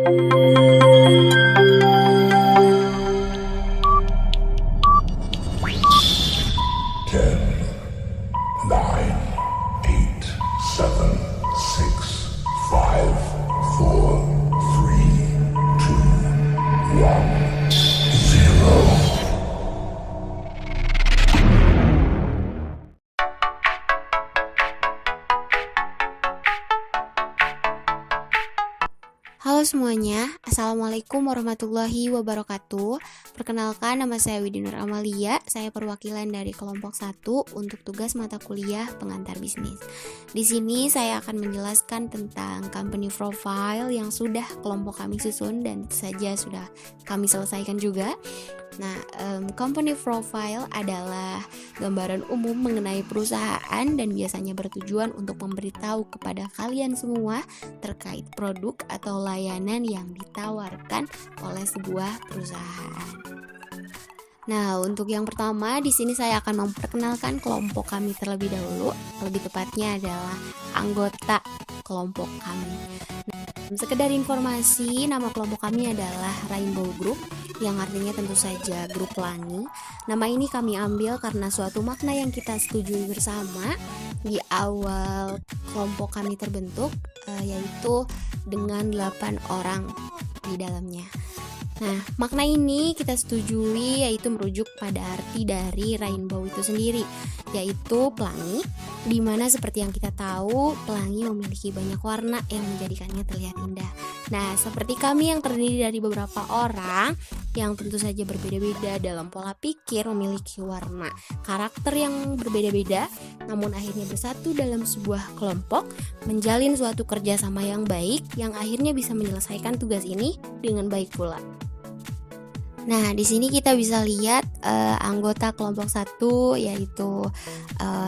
Halo semuanya, Assalamualaikum warahmatullahi wabarakatuh. Perkenalkan, nama saya Widi Nur Amalia. Saya perwakilan dari kelompok 1 untuk tugas mata kuliah pengantar bisnis. Di sini saya akan menjelaskan tentang company profile yang sudah kelompok kami susun dan saja sudah kami selesaikan juga. Nah, company profile adalah gambaran umum mengenai perusahaan dan biasanya bertujuan untuk memberitahu kepada kalian semua terkait produk atau layanan yang ditawarkan oleh sebuah perusahaan. Nah, untuk yang pertama di sini saya akan memperkenalkan kelompok kami terlebih dahulu. Lebih tepatnya adalah anggota kelompok kami. Sekedar informasi, nama kelompok kami adalah Rainbow Group, yang artinya tentu saja grup pelangi. Nama ini kami ambil karena suatu makna yang kita setujui bersama di awal kelompok kami terbentuk, yaitu dengan 8 orang di dalamnya. Nah, makna ini kita setujui yaitu merujuk pada arti dari rainbow itu sendiri, yaitu pelangi, di mana seperti yang kita tahu, pelangi memiliki banyak warna yang menjadikannya terlihat indah. Nah, seperti kami yang terdiri dari beberapa orang yang tentu saja berbeda-beda dalam pola pikir, memiliki warna karakter yang berbeda-beda, namun akhirnya bersatu dalam sebuah kelompok, menjalin suatu kerjasama yang baik, yang akhirnya bisa menyelesaikan tugas ini dengan baik pula. Nah, di sini kita bisa lihat anggota kelompok 1 yaitu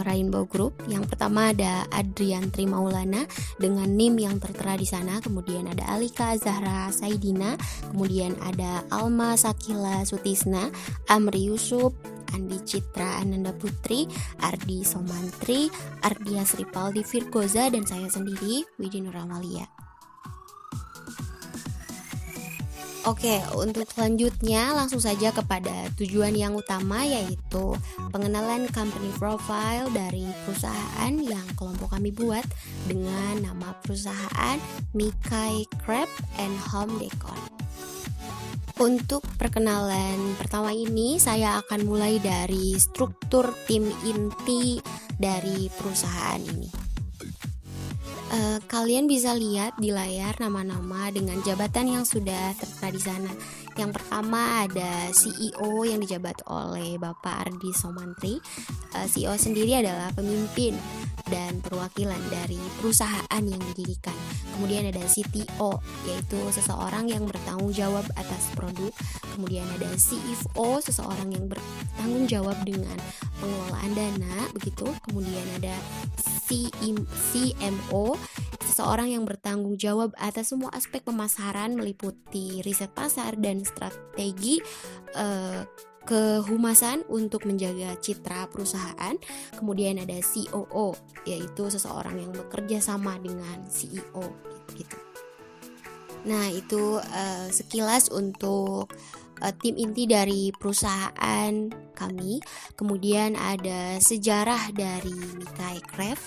Rainbow Group. Yang pertama ada Adrian Trimaulana dengan NIM yang tertera di sana. Kemudian ada Alika Zahra Saidina. Kemudian ada Alma Sakila Sutisna, Amri Yusuf, Andi Citra Ananda Putri, Ardi Somantri, Ardia Sripaldi Firkoza, dan saya sendiri Widi Nur Amalia. Oke, untuk selanjutnya langsung saja kepada tujuan yang utama, yaitu pengenalan company profile dari perusahaan yang kelompok kami buat dengan nama perusahaan Mikai Crab and Home Decor. Untuk perkenalan pertama ini saya akan mulai dari struktur tim inti dari perusahaan ini. Kalian bisa lihat di layar nama-nama dengan jabatan yang sudah tertera di sana. Yang pertama ada CEO yang dijabat oleh Bapak Ardi Somantri. CEO sendiri adalah pemimpin dan perwakilan dari perusahaan yang didirikan. Kemudian ada CTO, yaitu seseorang yang bertanggung jawab atas produk. Kemudian ada CFO, seseorang yang bertanggung jawab dengan pengelolaan dana, begitu. Kemudian ada CMO, seseorang yang bertanggung jawab atas semua aspek pemasaran meliputi riset pasar dan strategi kehumasan untuk menjaga citra perusahaan. Kemudian ada COO, yaitu seseorang yang bekerja sama dengan CEO gitu. Nah, itu sekilas untuk tim inti dari perusahaan kami. Kemudian ada sejarah dari Mikai Craft.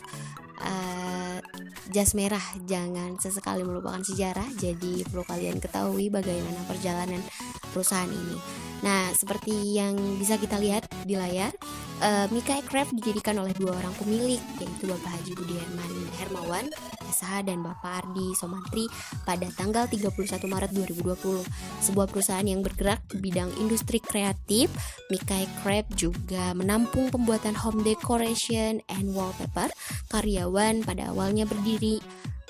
Jas merah, jangan sesekali melupakan sejarah. Jadi perlu kalian ketahui bagaimana perjalanan perusahaan ini. Nah, seperti yang bisa kita lihat di layar, Mikai Craft didirikan oleh 2 orang pemilik, yaitu Bapak Haji Budiarman Hermawan SH dan Bapak Ardi Somantri pada tanggal 31 Maret 2020. Sebuah perusahaan yang bergerak di bidang industri kreatif. Mikai Craft juga menampung pembuatan home decoration and wallpaper. Karyawan pada awalnya berdiri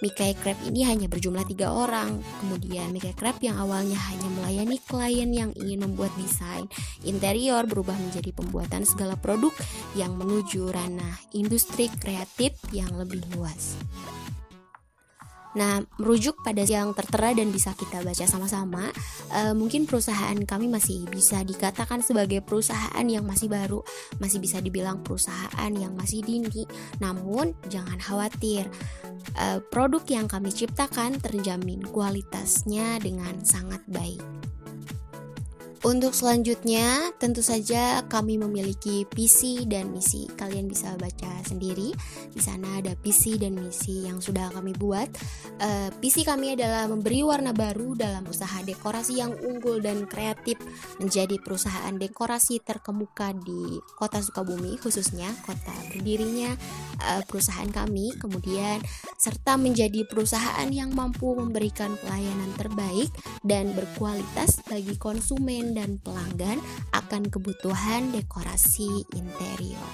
Mikai Craft ini hanya berjumlah 3 orang. Kemudian Mikai Craft yang awalnya hanya melayani klien yang ingin membuat desain interior berubah menjadi pembuatan segala produk yang menuju ranah industri kreatif yang lebih luas. Nah, merujuk pada yang tertera dan bisa kita baca sama-sama, mungkin perusahaan kami masih bisa dikatakan sebagai perusahaan yang masih baru, masih bisa dibilang perusahaan yang masih dini. Namun, jangan khawatir, produk yang kami ciptakan terjamin kualitasnya dengan sangat baik. Untuk selanjutnya, tentu saja kami memiliki visi dan misi. Kalian bisa baca sendiri. Di sana ada visi dan misi yang sudah kami buat. Visi kami adalah memberi warna baru dalam usaha dekorasi yang unggul dan kreatif, menjadi perusahaan dekorasi terkemuka di Kota Sukabumi, khususnya kota berdirinya perusahaan kami. Kemudian serta menjadi perusahaan yang mampu memberikan pelayanan terbaik dan berkualitas bagi konsumen dan pelanggan akan kebutuhan dekorasi interior.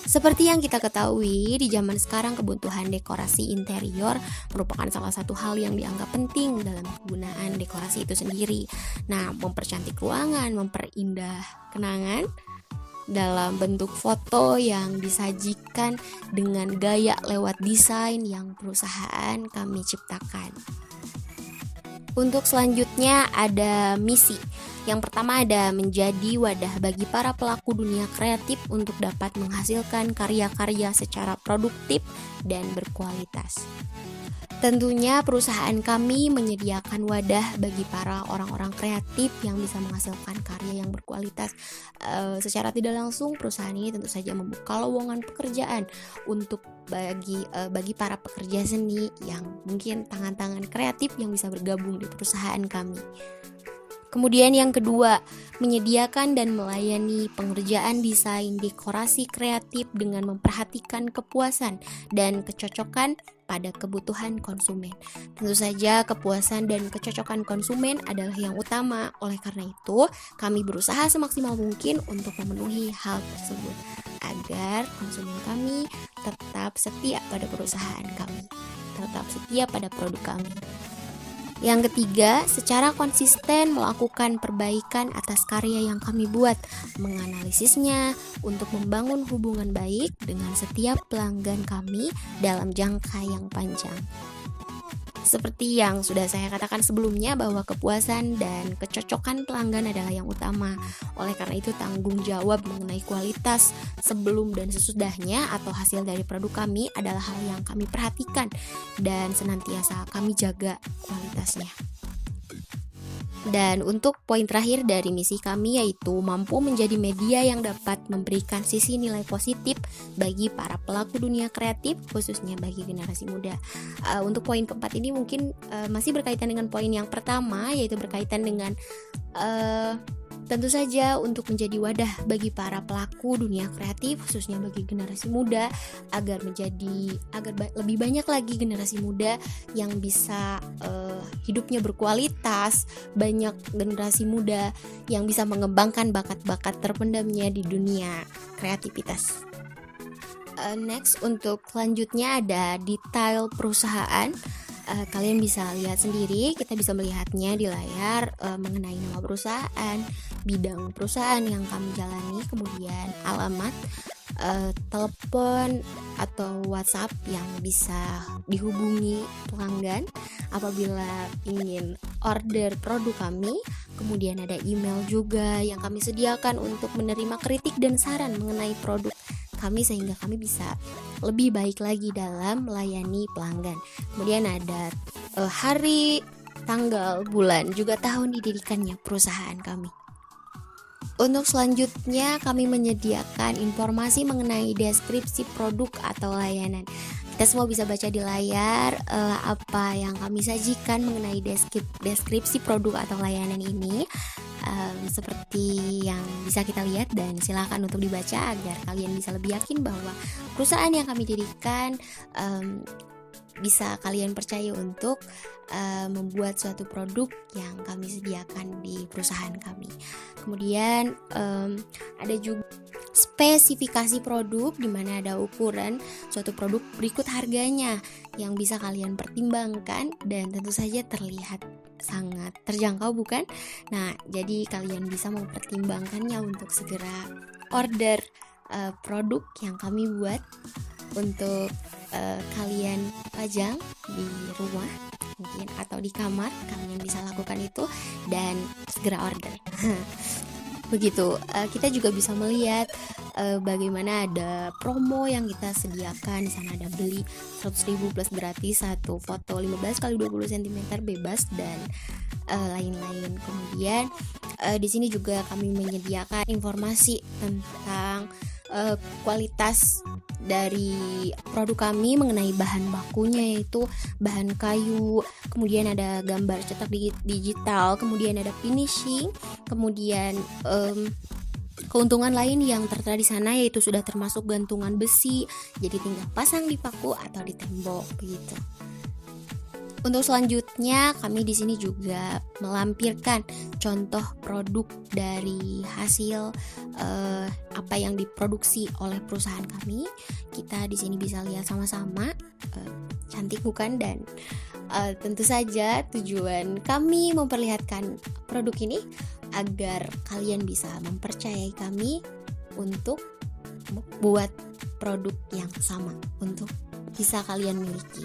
Seperti yang kita ketahui, di zaman sekarang kebutuhan dekorasi interior merupakan salah satu hal yang dianggap penting dalam penggunaan dekorasi itu sendiri. Nah, mempercantik ruangan, memperindah kenangan dalam bentuk foto yang disajikan dengan gaya lewat desain yang perusahaan kami ciptakan. Untuk selanjutnya ada misi. Yang pertama ada menjadi wadah bagi para pelaku dunia kreatif untuk dapat menghasilkan karya-karya secara produktif dan berkualitas. Tentunya perusahaan kami menyediakan wadah bagi para orang-orang kreatif yang bisa menghasilkan karya yang berkualitas. Secara tidak langsung perusahaan ini tentu saja membuka lowongan pekerjaan untuk bagi para pekerja seni yang mungkin tangan-tangan kreatif yang bisa bergabung di perusahaan kami. Kemudian yang kedua, menyediakan dan melayani pengerjaan desain dekorasi kreatif dengan memperhatikan kepuasan dan kecocokan pada kebutuhan konsumen. Tentu saja kepuasan dan kecocokan konsumen adalah yang utama. Oleh karena itu, kami berusaha semaksimal mungkin untuk memenuhi hal tersebut agar konsumen kami tetap setia pada perusahaan kami, tetap setia pada produk kami. Yang ketiga, secara konsisten melakukan perbaikan atas karya yang kami buat, menganalisisnya untuk membangun hubungan baik dengan setiap pelanggan kami dalam jangka yang panjang. Seperti yang sudah saya katakan sebelumnya bahwa kepuasan dan kecocokan pelanggan adalah yang utama. Oleh karena itu tanggung jawab mengenai kualitas sebelum dan sesudahnya atau hasil dari produk kami adalah hal yang kami perhatikan dan senantiasa kami jaga kualitasnya. Dan untuk poin terakhir dari misi kami yaitu mampu menjadi media yang dapat memberikan sisi nilai positif bagi para pelaku dunia kreatif, khususnya bagi generasi muda. Untuk poin keempat ini mungkin masih berkaitan dengan poin yang pertama, yaitu berkaitan dengan tentu saja untuk menjadi wadah bagi para pelaku dunia kreatif, khususnya bagi generasi muda, agar lebih banyak lagi generasi muda yang bisa hidupnya berkualitas, banyak generasi muda yang bisa mengembangkan bakat-bakat terpendamnya di dunia kreativitas. Next, untuk selanjutnya ada detail perusahaan. Kalian bisa lihat sendiri, kita bisa melihatnya di layar mengenai nama perusahaan, bidang perusahaan yang kami jalani, kemudian alamat, telepon atau WhatsApp yang bisa dihubungi pelanggan apabila ingin order produk kami. Kemudian ada email juga yang kami sediakan untuk menerima kritik dan saran mengenai produk kami sehingga kami bisa lebih baik lagi dalam melayani pelanggan. Kemudian ada hari, tanggal, bulan, juga tahun didirikannya perusahaan kami. Untuk selanjutnya kami menyediakan informasi mengenai deskripsi produk atau layanan. Kita semua bisa baca di layar apa yang kami sajikan mengenai deskripsi produk atau layanan ini. Seperti yang bisa kita lihat, dan silakan untuk dibaca agar kalian bisa lebih yakin bahwa perusahaan yang kami dirikan bisa kalian percaya untuk membuat suatu produk yang kami sediakan di perusahaan kami. Kemudian ada juga spesifikasi produk di mana ada ukuran suatu produk berikut harganya yang bisa kalian pertimbangkan dan tentu saja terlihat sangat terjangkau, bukan? Nah, jadi kalian bisa mempertimbangkannya untuk segera order produk yang kami buat. untuk kalian pajang di rumah mungkin atau di kamar. Kalian bisa lakukan itu dan segera order. Begitu. Kita juga bisa melihat bagaimana ada promo yang kita sediakan. Di sana ada beli 100.000 plus gratis satu foto 15 kali 20 cm bebas dan lain-lain. Kemudian di sini juga kami menyediakan informasi tentang kualitas dari produk kami mengenai bahan bakunya, yaitu bahan kayu, kemudian ada gambar cetak digital, kemudian ada finishing, kemudian keuntungan lain yang tertera di sana yaitu sudah termasuk gantungan besi, jadi tinggal pasang di paku atau di tembok begitu. Untuk selanjutnya kami di sini juga melampirkan contoh produk dari hasil apa yang diproduksi oleh perusahaan kami. Kita di sini bisa lihat sama-sama, cantik bukan? Dan tentu saja tujuan kami memperlihatkan produk ini agar kalian bisa mempercayai kami untuk membuat produk yang sama untuk bisa kalian miliki.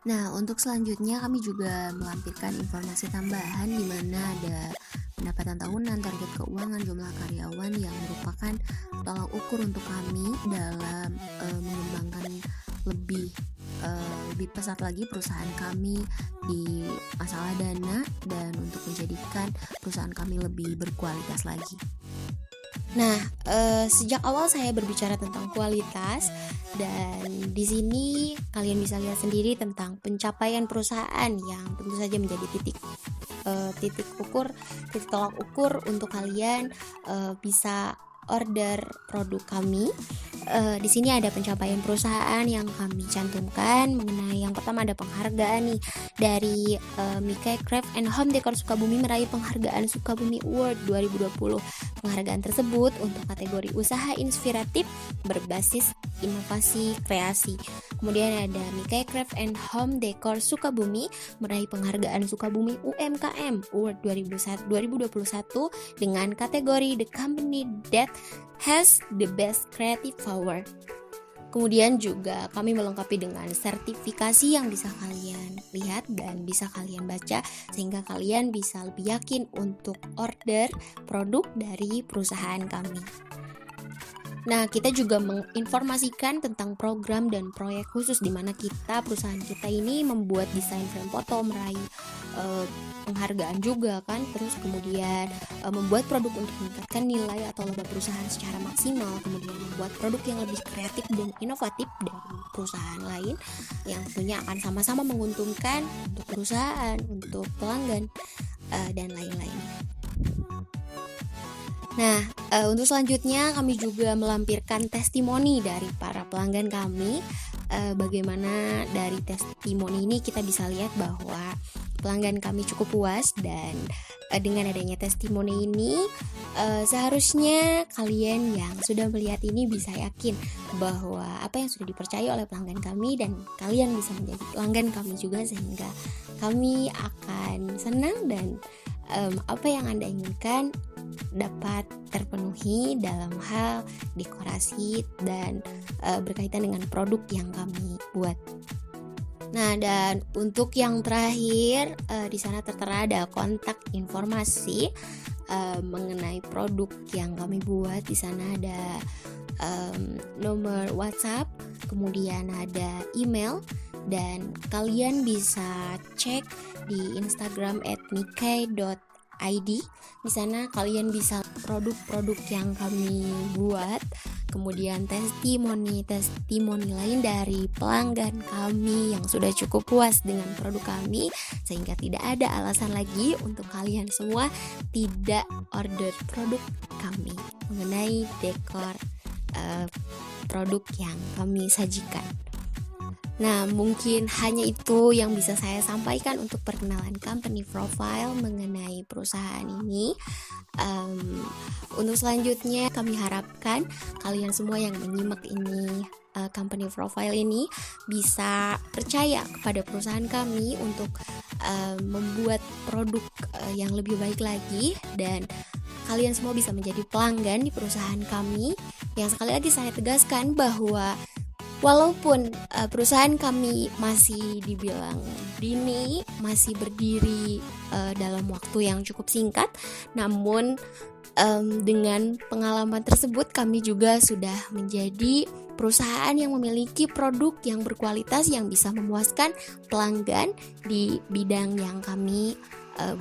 Nah, untuk selanjutnya kami juga melampirkan informasi tambahan di mana ada pendapatan tahunan, target keuangan, jumlah karyawan yang merupakan tolak ukur untuk kami dalam mengembangkan lebih pesat lagi perusahaan kami di masalah dana dan untuk menjadikan perusahaan kami lebih berkualitas lagi. Nah, sejak awal saya berbicara tentang kualitas dan di sini kalian bisa lihat sendiri tentang pencapaian perusahaan yang tentu saja menjadi titik tolak ukur untuk kalian bisa order produk kami. Di sini ada pencapaian perusahaan yang kami cantumkan mengenai yang pertama ada penghargaan nih dari Mikai Craft and Home Decor Sukabumi meraih penghargaan Sukabumi Award 2020. Penghargaan tersebut untuk kategori usaha inspiratif berbasis inovasi kreasi. Kemudian ada Mikai Craft and Home Decor Sukabumi meraih penghargaan Sukabumi UMKM Award 2021 dengan kategori The Company That Has the Best Creative Power. Kemudian juga kami melengkapi dengan sertifikasi yang bisa kalian lihat dan bisa kalian baca sehingga kalian bisa lebih yakin untuk order produk dari perusahaan kami. Nah, kita juga menginformasikan tentang program dan proyek khusus di mana perusahaan kita ini membuat desain frame foto meraih penghargaan juga kan, terus kemudian membuat produk untuk meningkatkan nilai atau laba perusahaan secara maksimal, kemudian membuat produk yang lebih kreatif dan inovatif dari perusahaan lain yang tentunya akan sama-sama menguntungkan untuk perusahaan, untuk pelanggan dan lain-lain. Nah, untuk selanjutnya kami juga melampirkan testimoni dari para pelanggan kami. Bagaimana dari testimoni ini kita bisa lihat bahwa pelanggan kami cukup puas dan dengan adanya testimoni ini seharusnya kalian yang sudah melihat ini bisa yakin bahwa apa yang sudah dipercaya oleh pelanggan kami dan kalian bisa menjadi pelanggan kami juga sehingga kami akan senang dan apa yang Anda inginkan dapat terpenuhi dalam hal dekorasi dan berkaitan dengan produk yang kami buat. Nah, dan untuk yang terakhir di sana tertera ada kontak informasi mengenai produk yang kami buat. Di sana ada nomor WhatsApp, kemudian ada email dan kalian bisa cek di Instagram @mikai.id. Di sana kalian bisa produk-produk yang kami buat, kemudian testimoni lain dari pelanggan kami yang sudah cukup puas dengan produk kami sehingga tidak ada alasan lagi untuk kalian semua tidak order produk kami mengenai dekor produk yang kami sajikan. Nah, mungkin hanya itu yang bisa saya sampaikan untuk perkenalan company profile mengenai perusahaan ini. Untuk selanjutnya kami harapkan kalian semua yang menyimak ini company profile ini bisa percaya kepada perusahaan kami untuk membuat produk yang lebih baik lagi dan kalian semua bisa menjadi pelanggan di perusahaan kami. Yang sekali lagi saya tegaskan bahwa walaupun perusahaan kami masih dibilang dini, masih berdiri dalam waktu yang cukup singkat, namun dengan pengalaman tersebut kami juga sudah menjadi perusahaan yang memiliki produk yang berkualitas yang bisa memuaskan pelanggan di bidang yang kami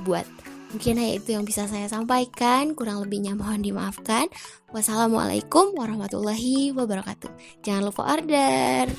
buat. Mungkin hanya itu yang bisa saya sampaikan, kurang lebihnya mohon dimaafkan. Wassalamualaikum warahmatullahi wabarakatuh. Jangan lupa order.